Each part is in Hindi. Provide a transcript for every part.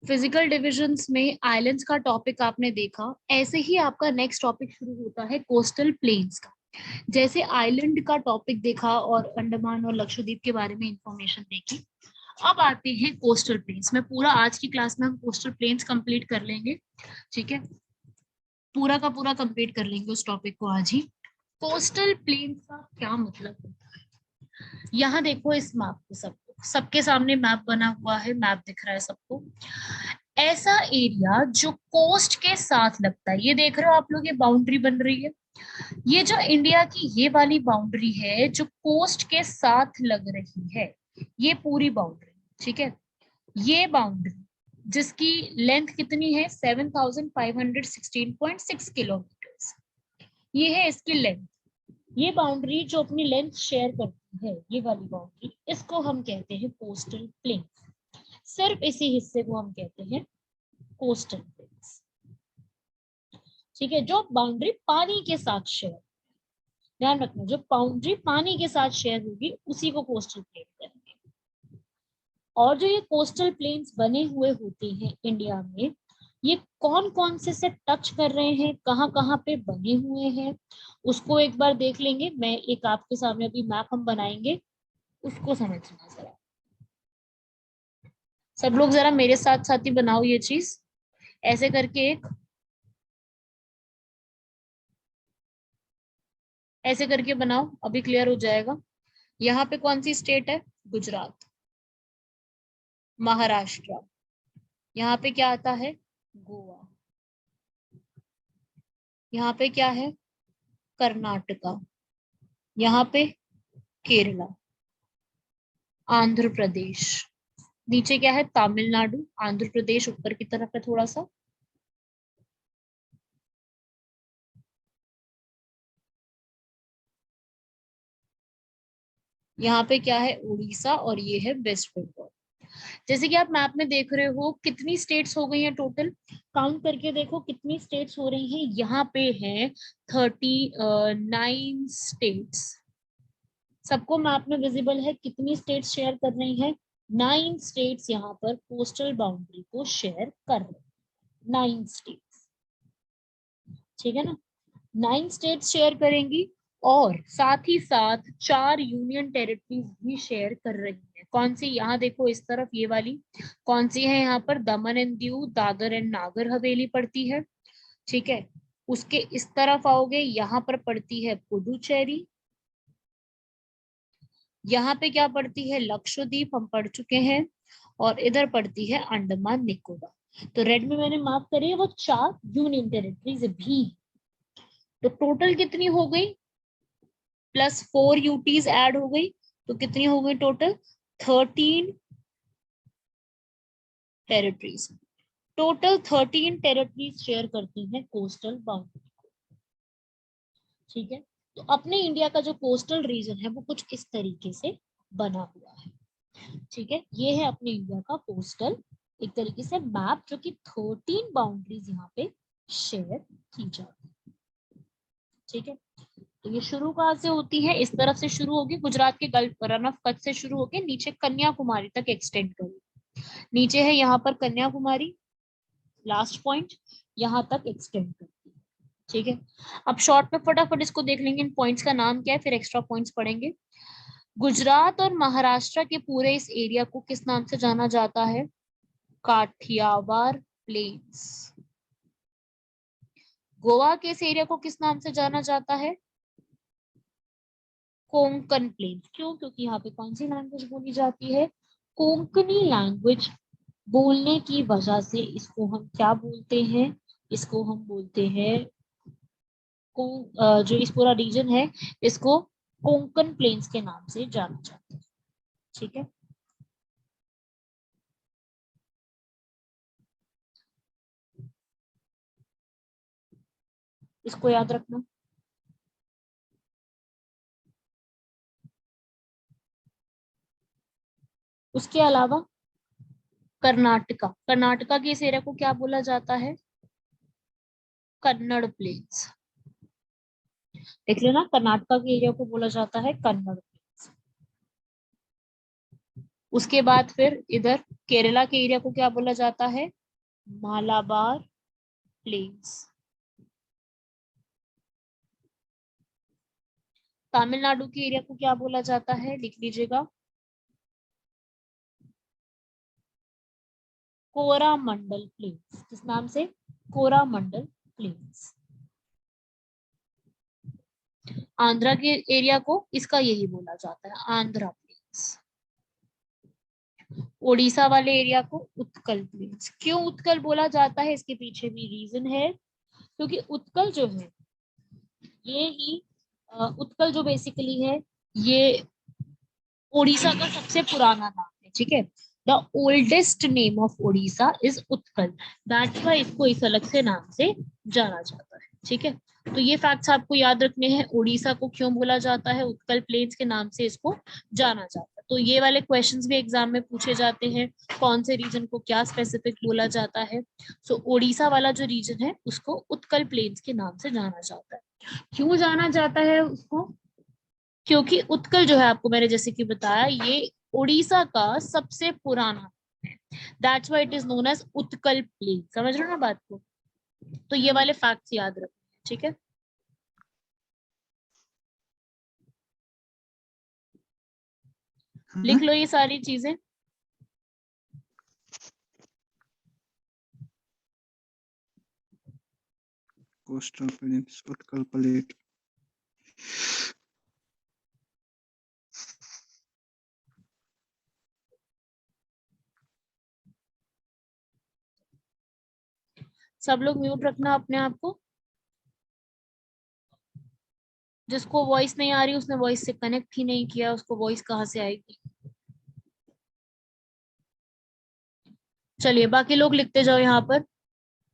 फिजिकल डिविजन्स में आइलैंड्स का टॉपिक आपने देखा, ऐसे ही आपका नेक्स्ट टॉपिक शुरू होता है कोस्टल प्लेन्स का। जैसे आइलैंड का टॉपिक देखा और अंडमान और लक्षद्वीप के बारे में इंफॉर्मेशन देखी, अब आते हैं कोस्टल प्लेन्स में। पूरा आज की क्लास में हम कोस्टल प्लेन्स कंप्लीट कर लेंगे, ठीक है, पूरा का पूरा कंप्लीट कर लेंगे उस टॉपिक को आज ही। कोस्टल प्लेन्स का क्या मतलब होता है, यहाँ देखो इस मैप को, सबके सामने मैप बना हुआ है, मैप दिख रहा है सबको। ऐसा एरिया जो कोस्ट के साथ लगता है, ये देख रहे हो आप लोग, ये बाउंड्री बन रही है। ये जो इंडिया की ये वाली बाउंड्री है जो कोस्ट के साथ लग रही है, ये पूरी बाउंड्री, ठीक है। ये बाउंड्री जिसकी लेंथ कितनी है, 7516.6 किलोमीटर, ये है इसकी लेंथ। ये बाउंड्री जो अपनी लेंथ शेयर करती है, ये वाली बाउंड्री, इसको हम कहते हैं कोस्टल प्लेन। सिर्फ इसी हिस्से को हम कहते हैं कोस्टल प्लेन्स, ठीक है। जो बाउंड्री पानी के साथ शेयर, ध्यान रखना, जो बाउंड्री पानी के साथ शेयर होगी उसी को कोस्टल प्लेन कहेंगे। और जो ये कोस्टल प्लेन्स बने हुए होते हैं इंडिया में, ये कौन कौन से टच कर रहे हैं, कहाँ कहाँ पे बने हुए हैं, उसको एक बार देख लेंगे। मैं एक आपके सामने अभी मैप हम बनाएंगे, उसको समझना जरा। सब लोग जरा मेरे साथ साथ ही बनाओ ये चीज, ऐसे करके ऐसे करके बनाओ, अभी क्लियर हो जाएगा। यहाँ पे कौन सी स्टेट है, गुजरात, महाराष्ट्र, यहाँ पे क्या आता है, गोवा, यहाँ पे क्या है, कर्नाटका, यहाँ पे केरला, आंध्र प्रदेश, नीचे क्या है, तमिलनाडु, आंध्र प्रदेश ऊपर की तरफ है थोड़ा सा, यहाँ पे क्या है, उड़ीसा, और ये है वेस्ट बंगाल। जैसे कि आप मैप में देख रहे हो, कितनी स्टेट्स हो गई हैं टोटल, काउंट करके देखो कितनी स्टेट्स हो रही हैं। यहाँ पे है 39 स्टेट्स, सबको मैप में विजिबल है कितनी स्टेट्स शेयर कर रही हैं, 9 स्टेट्स यहाँ पर कोस्टल बाउंड्री को शेयर कर रहे हैं, 9 स्टेट्स, ठीक है ना। 9 स्टेट्स शेयर करेंगी और साथ ही साथ 4 यूनियन टेरिटरीज भी शेयर कर रही है। कौन सी, यहाँ देखो इस तरफ ये वाली कौन सी है, यहाँ पर दमन एंड दीव, दादर एंड नागर हवेली पड़ती है, ठीक है। उसके इस तरफ आओगे, यहाँ पर पड़ती है पुडुचेरी, यहाँ पे क्या पड़ती है, लक्षद्वीप, हम पढ़ चुके हैं, और इधर पड़ती है अंडमान निकोबार। तो रेड में मैंने मार्क करी है वो 4 यूनियन टेरिटरीज भी। तो टोटल कितनी हो गई, प्लस 4 यूटीज ऐड हो गई, तो कितनी हो गई total, 13 territories. Total 13 territories share करती हैं कोस्टल बाउंड्री को, ठीक है। तो अपने इंडिया का जो कोस्टल रीजन है वो कुछ इस तरीके से बना हुआ है, ठीक है। ये है अपने इंडिया का कोस्टल एक तरीके से मैप, जो कि 13 बाउंड्रीज यहाँ पे शेयर की जाती है, ठीक है। तो ये शुरू कहाँ से होती है, इस तरफ से शुरू होगी, गुजरात के गल्फ रन ऑफ कच्छ से शुरू होकर नीचे कन्याकुमारी तक एक्सटेंड करेगी। नीचे है यहाँ पर कन्याकुमारी, लास्ट पॉइंट यहाँ तक एक्सटेंड करती है, ठीक है। अब शॉर्ट में फटाफट इसको देख लेंगे, इन पॉइंट्स का नाम क्या है, फिर एक्स्ट्रा पॉइंट्स पढ़ेंगे। गुजरात और महाराष्ट्र के पूरे इस एरिया को किस नाम से जाना जाता है, काठियावाड़ प्लेन्स। गोवा के इस एरिया को किस नाम से जाना जाता है, कोंकण प्लेन्स। क्यों, क्योंकि यहाँ पे कौन सी लैंग्वेज बोली जाती है, कोंकणी लैंग्वेज बोलने की वजह से इसको हम क्या बोलते हैं, इसको हम बोलते हैं जो इस पूरा रीजन है इसको कोंकण प्लेन्स के नाम से जाना जाता है, ठीक है। इसको याद रखना। उसके अलावा कर्नाटका, कर्नाटका के इस एरिया को क्या बोला जाता है, कन्नड़ प्लेन्स। देख लेना, कर्नाटका के एरिया को बोला जाता है कन्नड़ प्लेन्स। उसके बाद फिर इधर केरला के एरिया को क्या बोला जाता है? मालाबार प्लेन्स। तमिलनाडु के एरिया को क्या बोला जाता है? लिख लीजिएगा, कोरामंडल प्लेन्स। किस नाम से? कोरामंडल प्लेन्स। आंध्रा के एरिया को इसका यही बोला जाता है, आंध्रा प्लेन्स। ओडिशा वाले एरिया को उत्कल प्लेन्स। क्यों उत्कल बोला जाता है? इसके पीछे भी रीजन है, क्योंकि उत्कल जो है ये ही उत्कल जो बेसिकली है ये ओडिशा का सबसे पुराना नाम है, ठीक है। The oldest name of Odisha is Utkal, that's why इसको इस अलग से नाम से जाना जाता है, ठीक है। तो ये फैक्ट्स आपको याद रखने हैं, ओडिशा को क्यों बोला जाता है, उत्कल प्लेन्स के नाम से इसको जाना जाता है। तो ये वाले क्वेश्चंस भी एग्जाम में पूछे जाते हैं, कौन से रीजन को क्या स्पेसिफिक बोला जाता है। सो ओडिशा वाला जो रीजन है उसको उत्कल प्लेन्स के नाम से जाना जाता है। क्यों जाना जाता है उसको? क्योंकि उत्कल जो है, आपको मैंने जैसे कि बताया, ये उड़ीसा का सबसे पुराना है, that's why it is known as Utkal plain. समझ रहे हो ना बात को? तो ये वाले फैक्ट्स याद रखना, ठीक है। लिख लो ये सारी चीजें। Coastal planes, Utkal plate. सब लोग म्यूट रखना अपने आप को। जिसको वॉइस नहीं आ रही उसने वॉइस से कनेक्ट ही नहीं किया, उसको वॉइस कहाँ से आएगी? चलिए बाकी लोग लिखते जाओ यहाँ पर।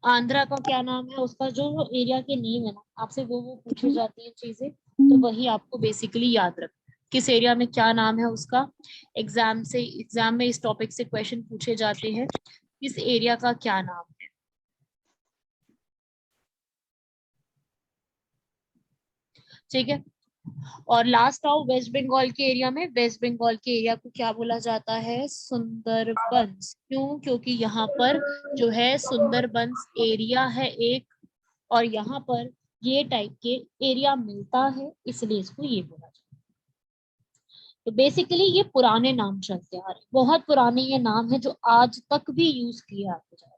आंध्रा का क्या नाम है, उसका जो एरिया के नेम है ना, आपसे वो पूछी जाती है चीजें, तो वही आपको बेसिकली याद रखना है, किस एरिया में क्या नाम है उसका। एग्जाम में इस टॉपिक से क्वेश्चन पूछे जाते हैं, किस एरिया का क्या नाम है। ठीक है। और लास्ट आओ वेस्ट बंगाल के एरिया में। वेस्ट बंगाल के एरिया को क्या बोला जाता है? सुंदरबंस। क्यों? क्योंकि यहाँ पर जो है सुंदरबंस एरिया है एक, और यहाँ पर ये टाइप के एरिया मिलता है, इसलिए इसको ये बोला जाता है। तो बेसिकली ये पुराने नाम चलते आ रहे, बहुत पुराने ये नाम है जो आज तक भी यूज किए आते जा रहे।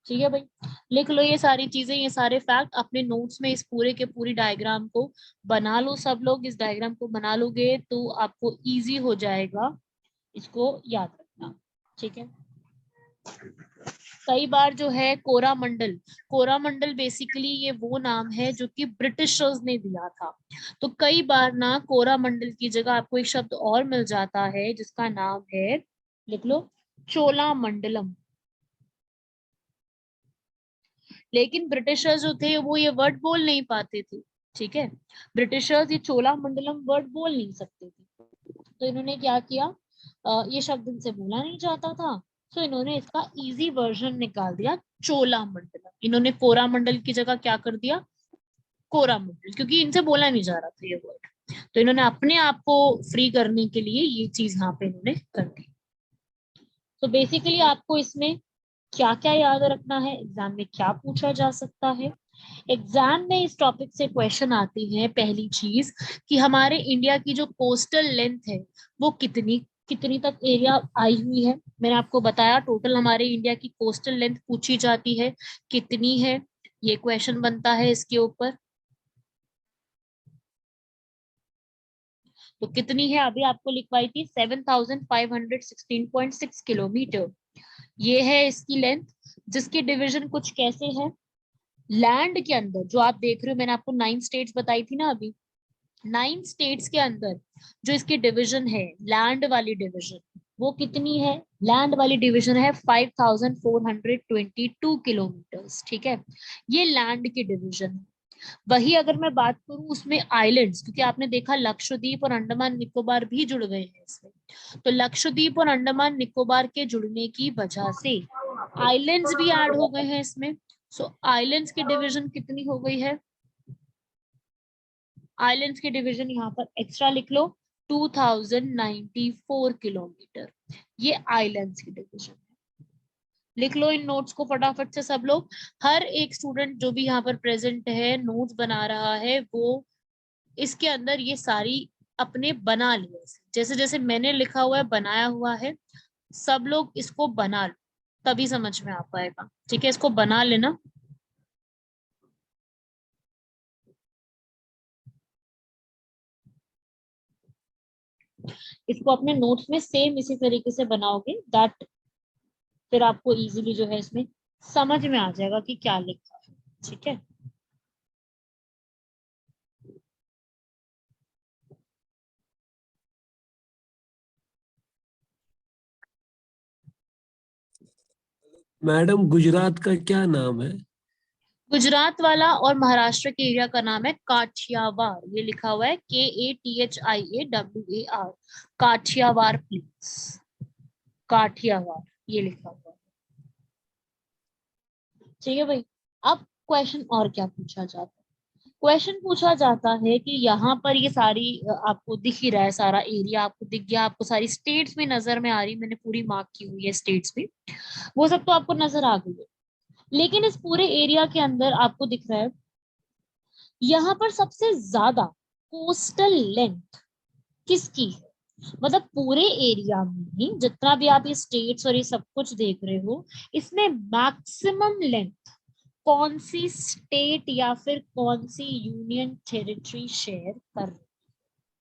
ठीक है भाई, लिख लो ये सारी चीजें, ये सारे फैक्ट अपने नोट्स में, इस पूरे के पूरी डायग्राम को बना लो। सब लोग इस डायग्राम को बना लोगे तो आपको इजी हो जाएगा इसको याद रखना, ठीक है। कई बार जो है कोरामंडल, कोरामंडल बेसिकली ये वो नाम है जो कि ब्रिटिशर्स ने दिया था। तो कई बार ना कोरामंडल की जगह आपको एक शब्द और मिल जाता है जिसका नाम है, लिख लो, चोलामंडलम। लेकिन ब्रिटिशर्स जो थे वो ये वर्ड बोल नहीं पाते थे, ठीक है। ब्रिटिशर्स ये चोलामंडलम वर्ड बोल नहीं सकते थे, तो इन्होंने क्या किया, ये शब्द इनसे बोला नहीं जाता था, तो इन्होंने इसका इजी वर्जन निकाल दिया, चोलामंडलम। इन्होंने कोरामंडल की जगह क्या कर दिया? कोरामंडल, क्योंकि इनसे बोला नहीं जा रहा था ये वर्ड, तो इन्होंने अपने आप को फ्री करने के लिए ये चीज यहाँ पे इन्होंने कर दी। तो बेसिकली आपको इसमें क्या क्या याद रखना है, एग्जाम में क्या पूछा जा सकता है। एग्जाम में इस टॉपिक से क्वेश्चन आते हैं, पहली चीज कि हमारे इंडिया की जो कोस्टल लेंथ है वो कितनी कितनी तक एरिया आई हुई है। मैंने आपको बताया टोटल हमारे इंडिया की कोस्टल लेंथ पूछी जाती है, कितनी है, ये क्वेश्चन बनता है इसके ऊपर। तो कितनी है अभी आपको लिखवाई थी, 7516.6 किलोमीटर, ये है इसकी लेंथ। जिसकी डिवीजन कुछ कैसे है, लैंड के अंदर जो आप देख रहे हो, मैंने आपको 9 स्टेट्स बताई थी ना अभी, 9 स्टेट्स के अंदर जो इसकी डिवीजन है, लैंड वाली डिवीजन, वो कितनी है? लैंड वाली डिवीजन है 5422 किलोमीटर्स, ठीक है। ये लैंड की डिवीजन है। वही अगर मैं बात करूं उसमें आइलैंड्स, क्योंकि आपने देखा लक्षद्वीप और अंडमान निकोबार भी जुड़ गए हैं इसमें, तो लक्षद्वीप और अंडमान निकोबार के जुड़ने की वजह से आइलैंड्स भी ऐड हो गए हैं इसमें। सो आइलैंड्स की डिवीजन कितनी हो गई है? आइलैंड्स की डिवीजन यहाँ पर एक्स्ट्रा लिख लो, 2094 किलोमीटर। ये आइलैंड्स की डिवीजन है। लिख लो इन नोट्स को फटाफट से सब लोग। हर एक स्टूडेंट जो भी यहाँ पर प्रेजेंट है, नोट्स बना रहा है, वो इसके अंदर ये सारी अपने बना लिए। जैसे जैसे मैंने लिखा हुआ है, बनाया हुआ है, सब लोग इसको बना लो, तभी समझ में आ पाएगा। ठीक है, इसको बना लेना। इसको अपने नोट्स में सेम इसी तरीके से बनाओगे, दैट फिर आपको इजीली जो है इसमें समझ में आ जाएगा कि क्या लिखा है। ठीक है, मैडम गुजरात का क्या नाम है? गुजरात वाला और महाराष्ट्र के एरिया का नाम है काठियावाड़। ये लिखा हुआ है KATHIAWAR, काठियावाड़ प्लेस, काठियावाड़ ये लिखा हुआ है। ठीक है भाई। अब क्वेश्चन और क्या पूछा जाता है? क्वेश्चन पूछा जाता है कि यहाँ पर ये सारी आपको दिख ही रहा है, सारा एरिया आपको दिख गया, आपको सारी स्टेट्स भी नजर में आ रही, मैंने पूरी मार्क की हुई है स्टेट्स भी, वो सब तो आपको नजर आ गई है। लेकिन इस पूरे एरिया के अंदर आपको दिख रहा है यहाँ पर सबसे ज्यादा कोस्टल लेंथ किसकी है? मतलब पूरे एरिया में ही जितना भी आप ये स्टेट्स और ये सब कुछ देख रहे हो, इसमें मैक्सिमम लेंथ कौन सी स्टेट या फिर कौन सी यूनियन टेरिटरी शेयर कर रही है?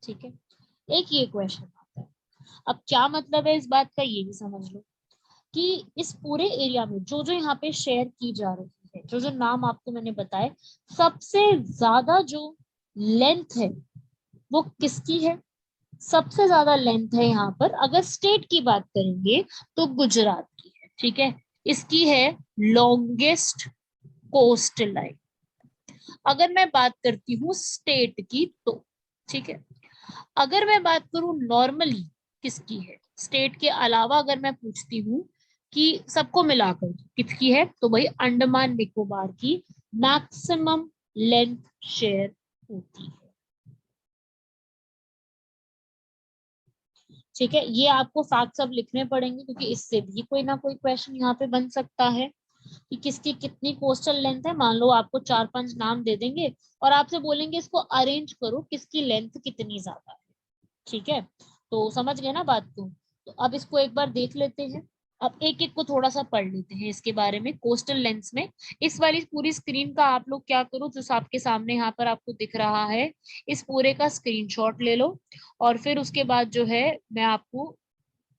ठीक है, एक ये क्वेश्चन आता है। अब क्या मतलब है इस बात का, ये भी समझ लो कि इस पूरे एरिया में जो जो यहाँ पे शेयर की जा रही है, जो जो नाम आपको मैंने बताए, सबसे ज्यादा जो लेंथ है वो किसकी है? सबसे ज्यादा लेंथ है यहाँ पर, अगर स्टेट की बात करेंगे तो गुजरात की है। ठीक है, इसकी है लॉन्गेस्ट कोस्टल लाइन। अगर मैं बात करती हूँ स्टेट की तो, ठीक है, अगर मैं बात करूं नॉर्मली किसकी है, स्टेट के अलावा अगर मैं पूछती हूँ कि सबको मिलाकर किसकी है, तो भाई अंडमान निकोबार की मैक्सिमम लेंथ शेयर होती है। ठीक है, ये आपको फैक्ट सब लिखने पड़ेंगे क्योंकि इससे भी कोई ना कोई क्वेश्चन यहाँ पे बन सकता है कि किसकी कितनी कोस्टल लेंथ है। मान लो आपको 4-5 नाम दे देंगे और आपसे बोलेंगे इसको अरेंज करो, किसकी लेंथ कितनी ज्यादा है। ठीक है, तो समझ गए ना बात को? तो अब इसको एक बार देख लेते हैं। अब एक एक को थोड़ा सा पढ़ लेते हैं इसके बारे में, कोस्टल लेंस में। इस वाली पूरी स्क्रीन का आप लोग क्या करो, जो आपके सामने यहाँ पर आपको दिख रहा है, इस पूरे का स्क्रीनशॉट ले लो, और फिर उसके बाद जो है मैं आपको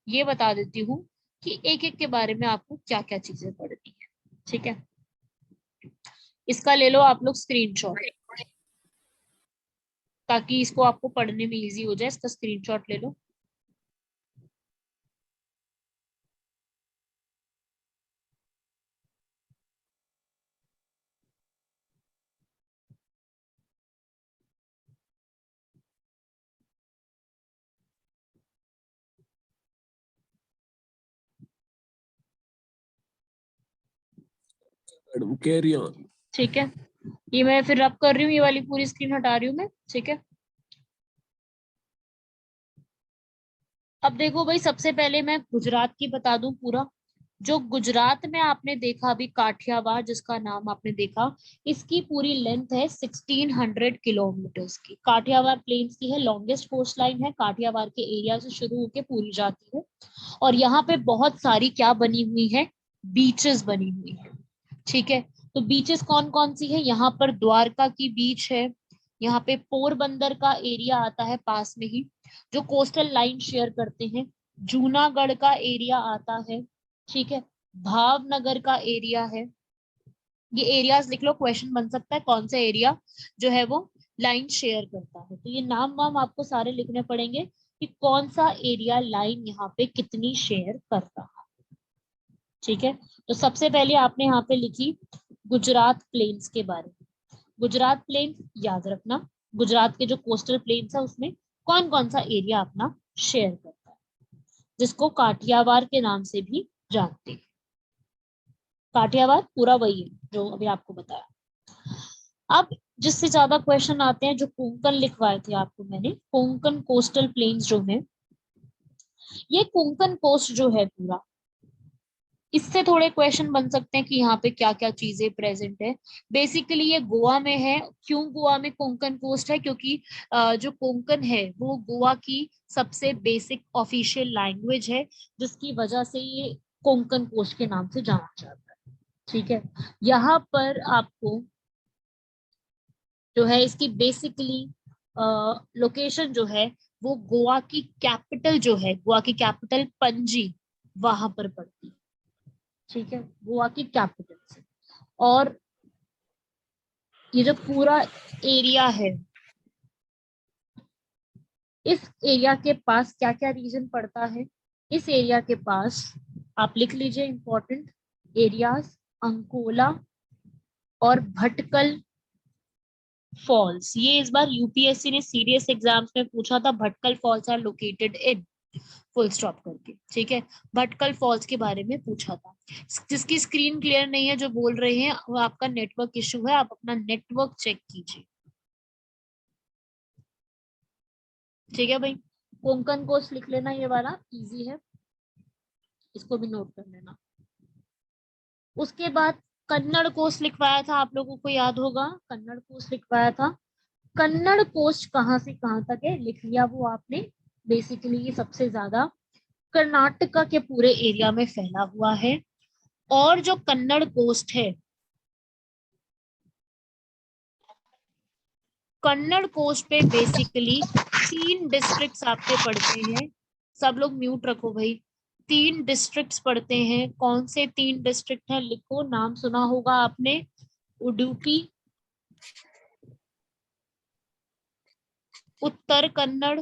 ये बता देती हूँ कि एक एक के बारे में आपको क्या क्या चीजें पढ़नी है। ठीक है, इसका ले लो आप लोग स्क्रीनशॉट, ताकि इसको आपको पढ़ने में इजी हो जाए। इसका स्क्रीनशॉट ले लो। Madam carry on. ठीक है, ये मैं फिर रब कर रही हूँ, ये वाली पूरी स्क्रीन हटा रही हूँ मैं। ठीक है, अब देखो भाई, सबसे पहले मैं गुजरात की बता दूं पूरा। जो गुजरात में आपने देखा अभी काठियावाड़, जिसका नाम आपने देखा, इसकी पूरी लेंथ है 1600 किलोमीटर्स की। काठियावाड़ प्लेन्स की है, लॉन्गेस्ट कोस्ट लाइन है, काठियावाड़ के एरिया से शुरू होकर पूरी जाती है। और यहाँ पे बहुत सारी क्या बनी हुई है, बीचेस बनी हुई है। ठीक है, तो बीचेस कौन कौन सी है, यहाँ पर द्वारका की बीच है, यहाँ पे पोरबंदर का एरिया आता है पास में ही, जो कोस्टल लाइन शेयर करते हैं। जूनागढ़ का एरिया आता है। ठीक है, भावनगर का एरिया है। ये एरियाज लिख लो, क्वेश्चन बन सकता है कौन सा एरिया जो है वो लाइन शेयर करता है। तो ये नाम वाम आपको सारे लिखने पड़ेंगे कि कौन सा एरिया लाइन यहाँ पे कितनी शेयर कर रहा है। ठीक है, तो सबसे पहले आपने यहाँ पे लिखी गुजरात प्लेन्स के बारे में। गुजरात प्लेन्स याद रखना, गुजरात के जो कोस्टल प्लेन्स है उसमें कौन कौन सा एरिया अपना शेयर करता है, जिसको काठियावाड़ के नाम से भी जानते हैं। काठियावाड़ पूरा वही है जो अभी आपको बताया। अब जिससे ज्यादा क्वेश्चन आते हैं, जो कोंकण लिखवाए थे आपको मैंने, कोंकण कोस्टल प्लेन्स जो है, ये कोंकण कोस्ट जो है पूरा, इससे थोड़े क्वेश्चन बन सकते हैं कि यहाँ पे क्या क्या चीजें प्रेजेंट है। बेसिकली ये गोवा में है। क्यों गोवा में कोंकण कोस्ट है? क्योंकि जो कोंकण है वो गोवा की सबसे बेसिक ऑफिशियल लैंग्वेज है, जिसकी वजह से ये कोंकण कोस्ट के नाम से जाना जाता है। ठीक है, यहाँ पर आपको जो है इसकी बेसिकली लोकेशन जो है वो गोवा की कैपिटल जो है, गोवा की कैपिटल पणजी, वहां पर पड़ती है। ठीक है, गोवा की कैपिटल से। और ये जो पूरा एरिया है, इस एरिया के पास क्या क्या रीजन पड़ता है? इस एरिया के पास आप लिख लीजिए इंपॉर्टेंट एरियाज, अंकोला और भटकल फॉल्स। ये इस बार यूपीएससी ने सीरियस एग्जाम्स में पूछा था, Bhatkal falls are located in, full stop करके। ठीक है, भटकल फॉल्स के बारे में पूछा था। जिसकी स्क्रीन क्लियर नहीं है, जो बोल रहे हैं, वो आपका नेटवर्क इशू है, आप अपना नेटवर्क चेक कीजिए। ठीक है भाई, कोंकण कोस्ट लिख लेना, ये वाला इजी है, इसको भी नोट कर लेना। उसके बाद कन्नड़ कोस्ट लिखवाया था, आप लोगों को याद होगा, कन्नड़ कोस्ट लिखवाया था। कन्नड़ कोस्ट कहाँ से कहाँ तक है लिख लिया वो आपने। बेसिकली ये सबसे ज्यादा कर्नाटका के पूरे एरिया में फैला हुआ है। और जो कन्नड़ कोस्ट है, कन्नड़ कोस्ट पे बेसिकली 3 डिस्ट्रिक्ट्स आपके पड़ते हैं। सब लोग म्यूट रखो भाई। 3 डिस्ट्रिक्ट्स पड़ते हैं। कौन से 3 डिस्ट्रिक्ट हैं? लिखो, नाम सुना होगा आपने, उडुपी, उत्तर कन्नड़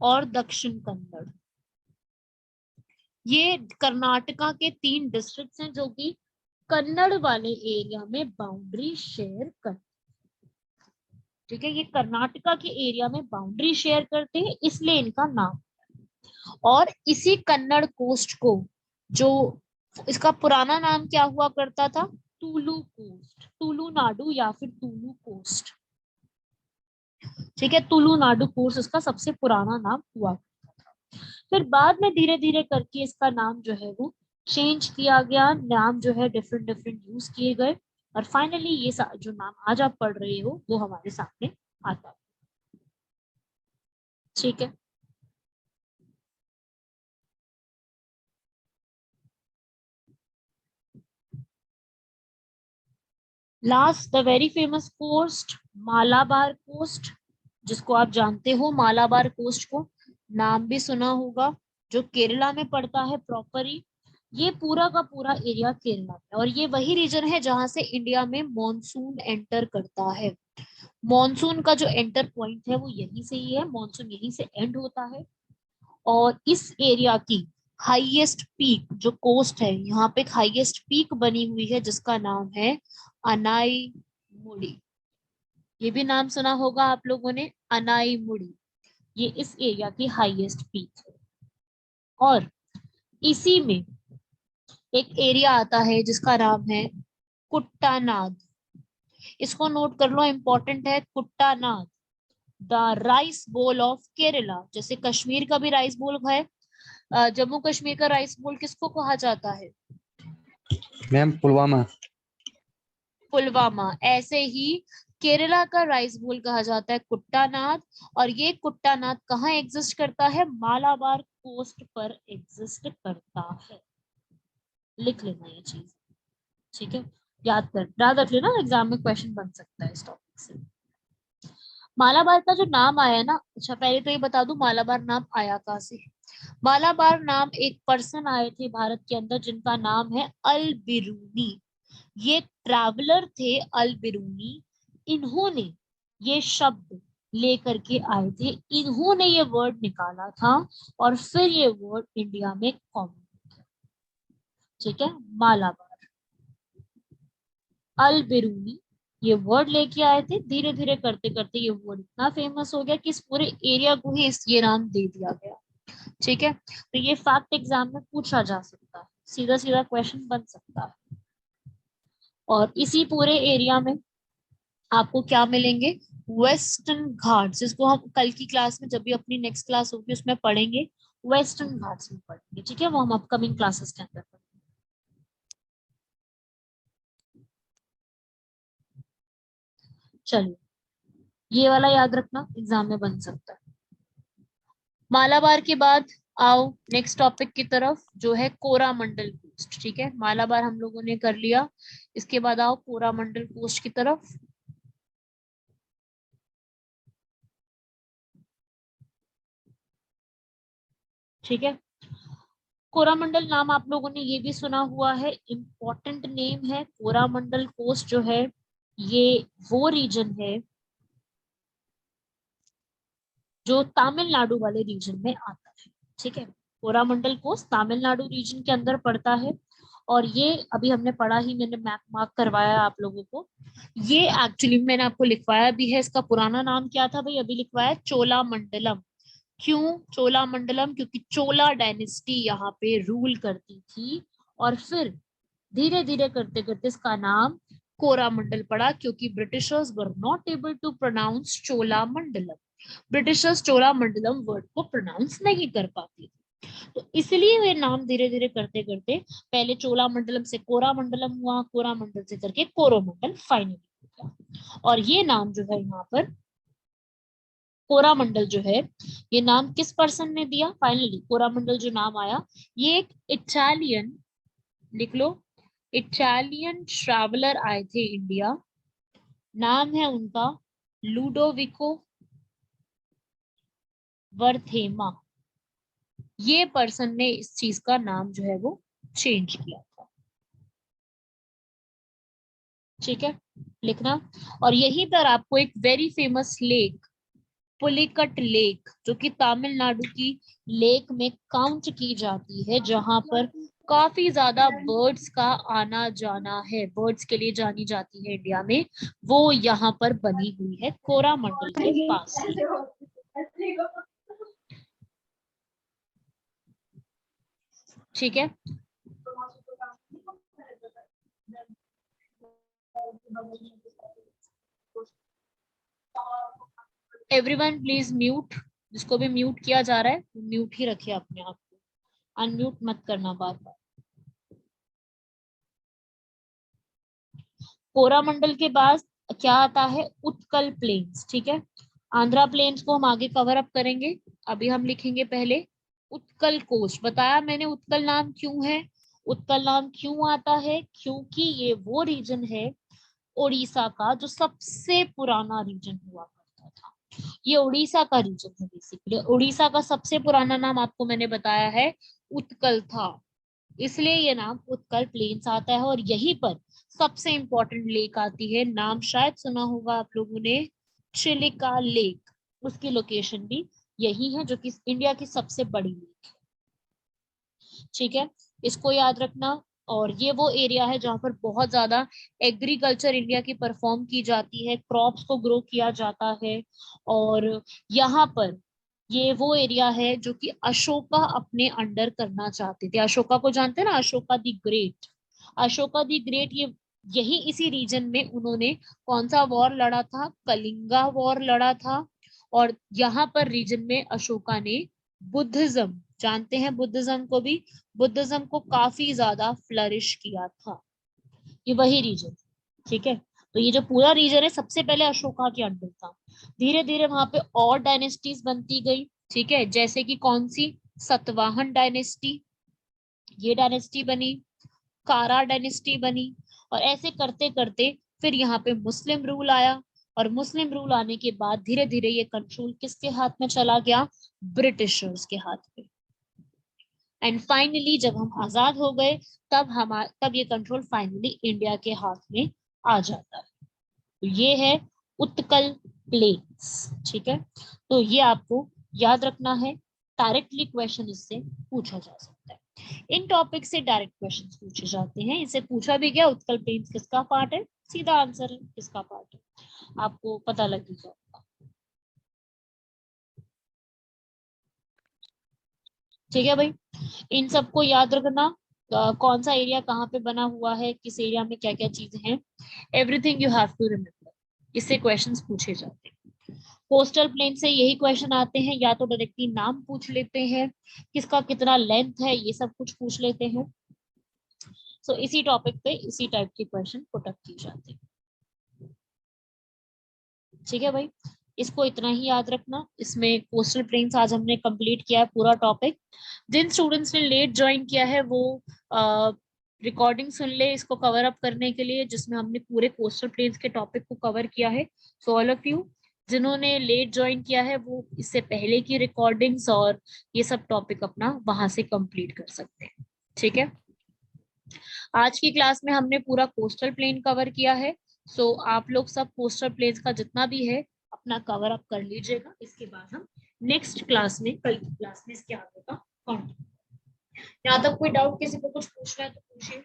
और दक्षिण कन्नड़। ये कर्नाटका के 3 डिस्ट्रिक्ट्स हैं जो कि कन्नड़ वाले एरिया में बाउंड्री शेयर करते। ठीक है, ये कर्नाटका के एरिया में बाउंड्री शेयर करते हैं, इसलिए इनका नाम। और इसी कन्नड़ कोस्ट को, जो इसका पुराना नाम क्या हुआ करता था? तुलु कोस्ट, तुलु नाडु या फिर तुलु कोस्ट। ठीक है, तुलु नाडु कोस्ट इसका सबसे पुराना नाम हुआ। फिर बाद में धीरे धीरे करके इसका नाम जो है वो चेंज किया गया, नाम जो है डिफरेंट डिफरेंट यूज किए गए, और फाइनली ये जो नाम आज आप पढ़ रहे हो वो हमारे सामने आता है। ठीक है, last the very famous coast, Malabar coast, जिसको आप जानते हो मालाबार कोस्ट को, नाम भी सुना होगा, जो केरला में पड़ता है प्रॉपरली। ये पूरा का पूरा एरिया केरला में, और ये वही रीजन है जहां से इंडिया में मॉनसून एंटर करता है। मॉनसून का जो एंटर पॉइंट है वो यहीं से ही है, मॉनसून यहीं से एंड होता है। और इस एरिया की हाईएस्ट पीक जो कोस्ट है, यहाँ पे एक हाईएस्ट पीक बनी हुई है जिसका नाम है अनाई मुड़ी। ये भी नाम सुना होगा आप लोगों ने, अनाई मुड़ी। ये इस एरिया की हाईएस्ट पीक है। और इसी में एक एरिया आता है जिसका नाम है कुट्टानाद। इसको नोट कर लो, इंपॉर्टेंट है, Kuttanad, the rice bowl of Kerala. जैसे कश्मीर का भी राइस बोल है, जम्मू कश्मीर का राइस बोल किसको कहा जाता है? मैम पुलवामा। पुलवामा। ऐसे ही केरला का राइस बोल कहा जाता है कुट्टानाद। और ये कुट्टानाद कहाँ एग्जिस्ट करता है? मालाबार कोस्ट पर एग्जिस्ट करता है। लिख लेना ये चीज। ठीक है, याद रख लेना, एग्जाम में क्वेश्चन बन सकता है इस टॉपिक से। मालाबार का जो नाम आया ना, अच्छा पहले तो ये बता दूं मालाबार नाम आया कहाँ से। मालाबार नाम एक पर्सन आए थे भारत के अंदर जिनका नाम है अल बिरूनी। ये ट्रैवलर थे अल बिरूनी। इन्होंने ये शब्द लेकर के आए थे, इन्होंने ये वर्ड निकाला था, और फिर ये वर्ड इंडिया में कॉमन। ठीक है, मालाबार, अल बिरूनी ये वर्ड लेके आए थे। धीरे धीरे करते करते ये वर्ड इतना फेमस हो गया कि इस पूरे एरिया को ही ये नाम दे दिया गया। ठीक है, तो ये फैक्ट एग्जाम में पूछा जा सकता है, सीधा सीधा क्वेश्चन बन सकता है। और इसी पूरे एरिया में आपको क्या मिलेंगे, वेस्टर्न घाट्स, जिसको हम कल की क्लास में, जब भी अपनी नेक्स्ट क्लास होगी उसमें पढ़ेंगे, वेस्टर्न घाट्स में पढ़ेंगे, ठीक है, वो हम अपकमिंग क्लासेस के अंदर पढ़ेंगे। चलिए, ये वाला याद रखना, एग्जाम में बन सकता है। मालाबार के बाद आओ नेक्स्ट टॉपिक की तरफ, जो है कोरामंडल कोस्ट, ठीक है, मालाबार हम लोगों ने कर लिया, इसके बाद आओ कोरामंडल कोस्ट की तरफ। ठीक है, कोरामंडल नाम आप लोगों ने ये भी सुना हुआ है, इंपॉर्टेंट नेम है कोरामंडल कोस्ट जो है, ये वो रीजन है जो तमिलनाडु वाले रीजन में आता है। ठीक है, कोरामंडल कोस्ट तमिलनाडु रीजन के अंदर पड़ता है, और ये अभी हमने पढ़ा ही, मैंने मैप मार्क करवाया आप लोगों को। ये एक्चुअली मैंने आपको लिखवाया भी है, इसका पुराना नाम क्या था भाई, अभी लिखवाया चोलामंडलम। क्यों चोलामंडलम, क्योंकि चोला डायनेस्टी यहाँ पे रूल करती थी, और फिर धीरे धीरे करते करते इसका नाम कोरामंडल पड़ा, क्योंकि Britishers were not able to pronounce Cholamandalam, Britishers Cholamandalam word को प्रोनाउंस नहीं कर पाते थे, तो इसलिए वे नाम धीरे धीरे करते करते पहले चोलामंडलम से कोरामंडलम हुआ, कोरामंडल से करके कोरोमंडल फाइनली हो गया। और ये नाम जो है यहाँ पर कोरामंडल जो है, ये नाम किस पर्सन ने दिया, फाइनली कोरामंडल जो नाम आया, ये एक इटालियन, लिख लो, इटालियन ट्रैवलर आए थे इंडिया, नाम है उनका लूडोविको वर्थेमा, ये पर्सन ने इस चीज का नाम जो है वो चेंज किया था। ठीक है, लिखना। और यहीं पर आपको एक very famous lake, Pulicat lake, जो कि तमिलनाडु की लेक में काउंट की जाती है, जहां पर काफी ज्यादा बर्ड्स का आना जाना है, बर्ड्स के लिए जानी जाती है इंडिया में, वो यहाँ पर बनी हुई है कोरामंडल के पास ही। ठीक है, एवरीवन प्लीज म्यूट, जिसको भी म्यूट किया जा रहा है वो म्यूट ही रखे अपने आप को, अनम्यूट मत करना बार बार। कोरामंडल के बाद क्या आता है, उत्कल प्लेन्स। ठीक है, आंध्रा प्लेन्स को हम आगे कवर अप करेंगे, अभी हम लिखेंगे पहले उत्कल कोस्ट। बताया मैंने उत्कल नाम क्यों है, उत्कल नाम क्यों आता है, क्योंकि ये वो रीजन है उड़ीसा का जो सबसे पुराना रीजन हुआ करता था, ये उड़ीसा का रीजन है बेसिकली, उड़ीसा का सबसे पुराना नाम आपको मैंने बताया है उत्कल था, इसलिए ये नाम उत्कल प्लेन्स आता है। और यहीं पर सबसे इंपॉर्टेंट लेक आती है, नाम शायद सुना होगा आप लोगों ने, चिलिका लेक, उसकी लोकेशन भी यही है, जो कि इंडिया की सबसे बड़ी लेक है। ठीक है, इसको याद रखना। और ये वो एरिया है जहाँ पर बहुत ज्यादा एग्रीकल्चर इंडिया की परफॉर्म की जाती है, क्रॉप्स को ग्रो किया जाता है, और यहाँ पर ये वो एरिया है जो कि अशोका अपने अंडर करना चाहते थे। अशोका को जानते हैं ना, Ashoka the great, Ashoka the great, ये यही इसी रीजन में उन्होंने कौन सा वॉर लड़ा था, कलिंगा वॉर लड़ा था, और यहाँ पर रीजन में अशोका ने बुद्धिज्म, जानते हैं बुद्धिज्म को भी, बुद्धिज्म को काफी ज्यादा फ्लरिश किया था, ये वही रीजन। ठीक है, तो ये जो पूरा रीजन है सबसे पहले अशोका के अंडर था, धीरे धीरे वहां पे और डायनेस्टीज बनती गई। ठीक है, जैसे कि कौन सी, सतवाहन डायनेस्टी, ये डायनेस्टी बनी, कारा डायनेस्टी बनी, और ऐसे करते करते फिर यहाँ पे मुस्लिम रूल आया, और मुस्लिम रूल आने के बाद धीरे धीरे ये कंट्रोल किसके हाथ में चला गया, ब्रिटिशर्स के हाथ में। एंड फाइनली जब हम आजाद हो गए, तब ये कंट्रोल फाइनली इंडिया के हाथ में आ जाता है। तो ये है उत्कल प्लेन्स। ठीक है, तो ये आपको याद रखना है, डायरेक्टली क्वेश्चन इससे पूछा जा सकता है, इन टॉपिक से डायरेक्ट क्वेश्चंस पूछे जाते हैं। इसे पूछा भी गया उत्कल प्लेन्स किसका पार्ट है, सीधा आंसर है किसका पार्ट है, आपको पता लग जाएगा। ठीक है भाई, इन सबको याद रखना, कौन सा एरिया कहाँ पे बना हुआ है, किस एरिया में क्या क्या चीजें हैं, everything you have to remember. इससे क्वेश्चंस पूछे जाते हैं। कोस्टल प्लेन से यही क्वेश्चन आते हैं, या तो डायरेक्टली नाम पूछ लेते हैं, किसका कितना लेंथ है, ये सब कुछ पूछ लेते हैं। सो इसी टॉपिक पे इसी टाइप के क्वेश्चन पुट अप किए जाते हैं। ठीक है भाई, इसको इतना ही याद रखना। इसमें कोस्टल प्लेन्स आज हमने कंप्लीट किया है पूरा टॉपिक। जिन स्टूडेंट्स ने लेट ज्वाइन किया है वो रिकॉर्डिंग सुन ले इसको कवर अप करने के लिए, जिसमें हमने पूरे कोस्टल प्लेन्स के टॉपिक को कवर किया है। सो ऑल ऑफ यू जिन्होंने लेट ज्वाइन किया है वो इससे पहले की रिकॉर्डिंग्स और ये सब टॉपिक अपना वहां से कंप्लीट कर सकते हैं। ठीक है, आज की क्लास में हमने पूरा कोस्टल प्लेन कवर किया है। सो आप लोग सब कोस्टल प्लेन्स का जितना भी है अपना कवर अप कर लीजिएगा। इसके बाद हम नेक्स्ट क्लास में, कल की क्लास में इसके आगे का कंटिन्यू। यहाँ तक कोई डाउट किसी को कुछ पूछना है तो पूछिए।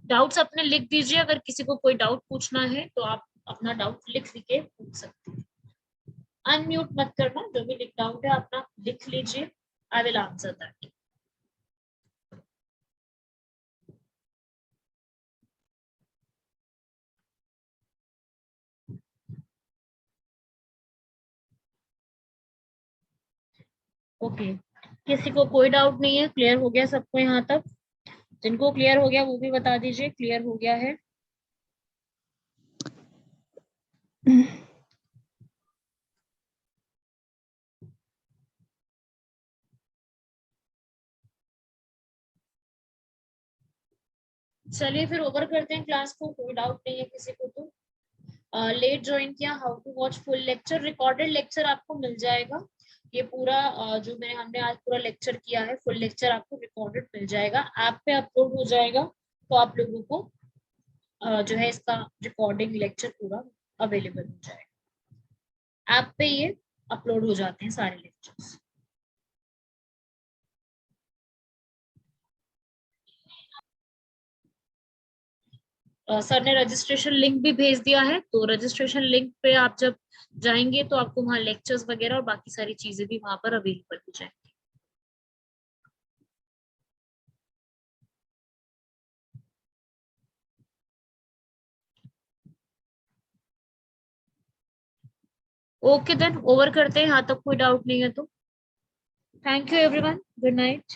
डाउट्स अपने लिख दीजिए, अगर किसी को कोई डाउट पूछना है तो आप अपना डाउट लिख के पूछ सकते हैं। अनम्यूट मत करना, जो भी डाउट है अपना लिख लीजिए। I will answer that. Okay, किसी को कोई डाउट नहीं है? क्लियर हो गया सबको यहाँ तक? जिनको क्लियर हो गया वो भी बता दीजिए क्लियर हो गया है। चलिए फिर ओवर करते हैं क्लास को। कोई डाउट नहीं है किसी को तो। लेट ज्वाइन किया, how to watch full lecture, recorded lecture आपको मिल जाएगा। ये पूरा जो हमने आज पूरा लेक्चर किया है, फुल लेक्चर आपको रिकॉर्डेड मिल जाएगा, ऐप पे अपलोड हो जाएगा। तो आप लोगों को जो है इसका रिकॉर्डिंग लेक्चर पूरा अवेलेबल हो जाएगा। ऐप पे ये अपलोड हो जाते हैं सारे लेक्चर्स। सर ने रजिस्ट्रेशन लिंक भी भेज दिया है, तो रजिस्ट्रेशन लिंक पे आप जब जाएंगे तो आपको वहाँ लेक्चर्स वगैरह और बाकी सारी चीजें भी वहां पर अवेलेबल हो जाएंगी। ओके देन ओवर करते हैं, यहाँ तक कोई डाउट नहीं है तो। Thank you everyone, good night.